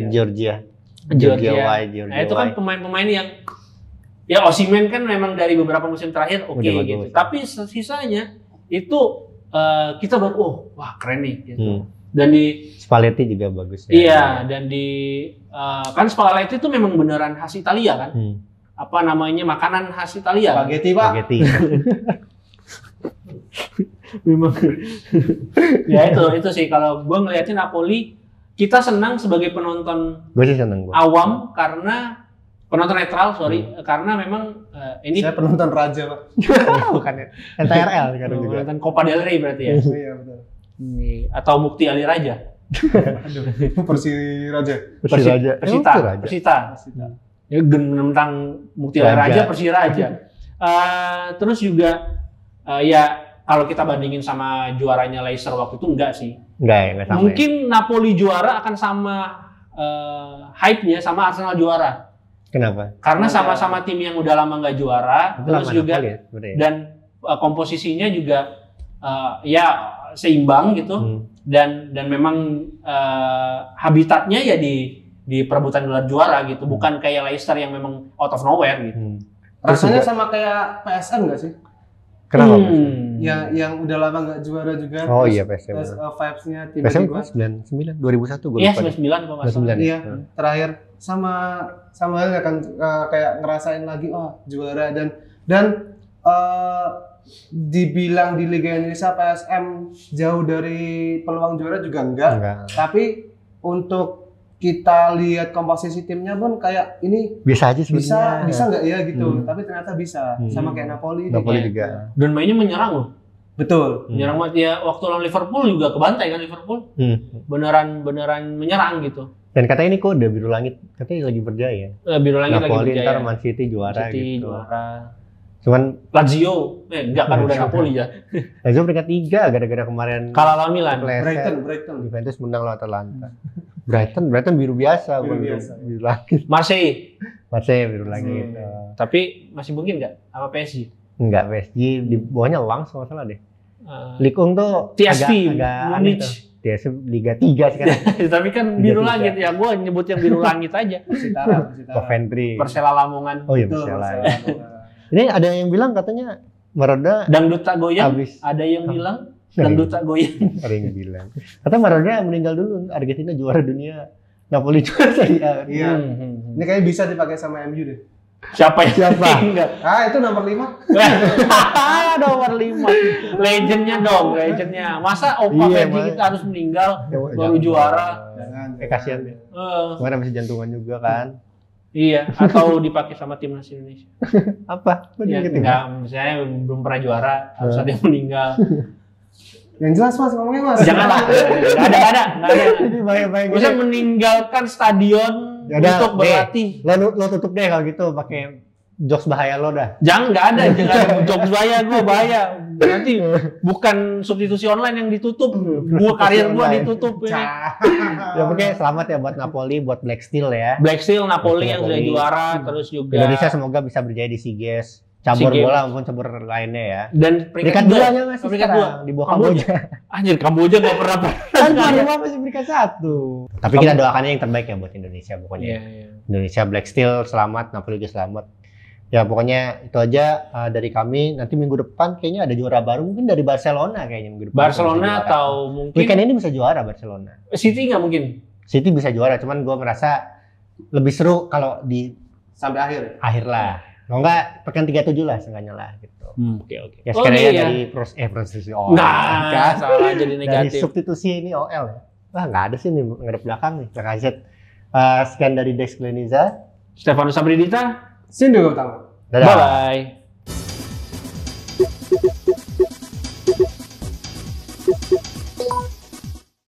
Georgia. Nah itu kan pemain-pemain yang ya Osimhen kan memang dari beberapa musim terakhir oke gitu. Tapi sisanya itu kita baru wah keren nih gitu. Dan di Spalletti juga bagus ya. Iya, dan di kan Spalletti itu memang beneran khas Italia kan. Apa namanya makanan khas Italia? Spaghetti Pak. Memang. Ya itu sih kalau gue ngeliatin Napoli, kita senang sebagai penonton awam karena penonton netral, karena memang ini saya penonton raja Pak. Bukan ya. NTRL kan juga. Penonton Copa del Rey berarti ya. Iya betul. Atau Mukti Ali Raja. Aduh, Persita. Ya tentang Mukti Ali Raja, Persiraja. Terus juga ya kalau kita bandingin sama juaranya Leicester waktu itu enggak sih. Enggak sama. Mungkin Napoli juara akan sama hype-nya sama Arsenal juara. Kenapa? Karena sama-sama tim yang udah lama nggak juara, terus juga dan komposisinya juga ya seimbang gitu, dan memang habitatnya ya di perebutan gelar juara gitu, bukan kayak Leicester yang memang out of nowhere gitu. Rasanya sama kayak PSM nggak sih? Kenapa? Yang udah lama nggak juara juga. Oh iya PSM. Vibes-nya tiba-tiba. PSM 99, 2001 gue lupa. Iya 99 kok nggak salah. Iya, terakhir sama halnya kan kayak ngerasain lagi juara dan dibilang di Liga Indonesia PSM jauh dari peluang juara juga enggak. Tapi untuk kita lihat komposisi timnya pun kayak ini Bisa aja sebenarnya. bisa nggak ya gitu, tapi ternyata bisa. Sama kayak Napoli. Napoli kayak- juga. Dan mainnya menyerang loh. Betul. Menyerang banget ya, waktu lawan Liverpool juga kebantai kan Liverpool. Beneran menyerang gitu. Dan katanya ini kode biru langit, katanya lagi berjaya. Biru langit lagi Napoli berjaya. ntar Man City juara City gitu. juara. Cuman Lazio, enggak kan udah Napoli ya. Lazio peringkat 3 gara-gara kemarin Kalah lawan Milan. kepleset. Brighton. Juventus menang lawan Atalanta. Brighton biru biasa, Biru bukan biasa. biru langit. Marseille. Marseille biru langit. Tapi masih mungkin nggak sama PSG? Enggak, PSG di bawahnya Lens kalau nggak salah deh. Uh, Ligue 1 tuh TSV, agak aneh Munich. tuh. TSV Liga 3 sekarang. Tapi kan Liga biru 3. langit ya, gue nyebut yang biru langit aja. Persitara. Coventry. Persela Lamongan. Oh iya, Betul, Persela. Persela. Ini ada yang bilang katanya Maradona Dangdut tak goyang. habis. Ada yang bilang dangdut tak goyang. Ada yang bilang. Katanya Maradona meninggal dulu, Argentina juara dunia. Napoli juara Serie A. Iya. Ini kayaknya bisa dipakai sama MU deh. Siapa yang Siapa? Enggak. Ah, itu nomor 5. Nomor 5. Legendnya dong, legendnya. Masa Opa Iya, Fergie Mas. kita harus meninggal baru Jangan. juara? Jangan. Kasihan deh. Kemarin habis jantungan juga kan. Iya, atau dipakai sama timnas Indonesia. Apa? Kok Ya, diingetin? enggak, misalnya belum pernah juara, harus ada yang meninggal. Yang jelas Mas, ngomongnya Mas. Janganlah, nggak ada. Ini bahaya-bahaya Bisa gitu. meninggalkan stadion Yaudah, untuk nih. berlatih. Lo tutup deh kalau gitu pakai jokes bahaya lo dah. Jangan, nggak ada jokes bahaya, gue bahaya. Nanti bukan substitusi online yang ditutup, karir gue ditutup ini. Ya pokoknya selamat ya buat Napoli, buat Black Steel ya. Black Steel, Napoli yang sudah Napoli. juara, terus juga Indonesia semoga bisa berjaya di SEA Games. Cabur SEA Games. bola maupun cabur lainnya ya. dan Peringkat 2-nya masih peringkat sekarang, 2 di bawah Kamboja. Anjir, Kamboja nggak pernah Kan Panama masih peringkat 1. Tapi kita doakannya yang terbaik ya buat Indonesia pokoknya. Iya, iya. Indonesia Black Steel selamat, Napoli juga selamat. Ya pokoknya itu aja dari kami. Nanti minggu depan kayaknya ada juara baru mungkin dari Barcelona kayaknya minggu depan. Barcelona bisa juara. atau mungkin Weekend ini bisa juara Barcelona. City nggak mungkin. City bisa juara, cuman gue merasa lebih seru kalau di Sampai akhir. akhir lah. Kalau enggak pekan 37 lah seenggaknya lah gitu. Oke. Ya sekiranya iya. dari prostitusi OL. Nah, kan? salah jadi Dari negatif. substitusi ini OL ya. Wah nggak ada sih nih ngadep belakang nih. Lacazette. Sekian dari Dex Gleniza. Stefanus Sabridita. Sindu utama. Dadah. Bye bye.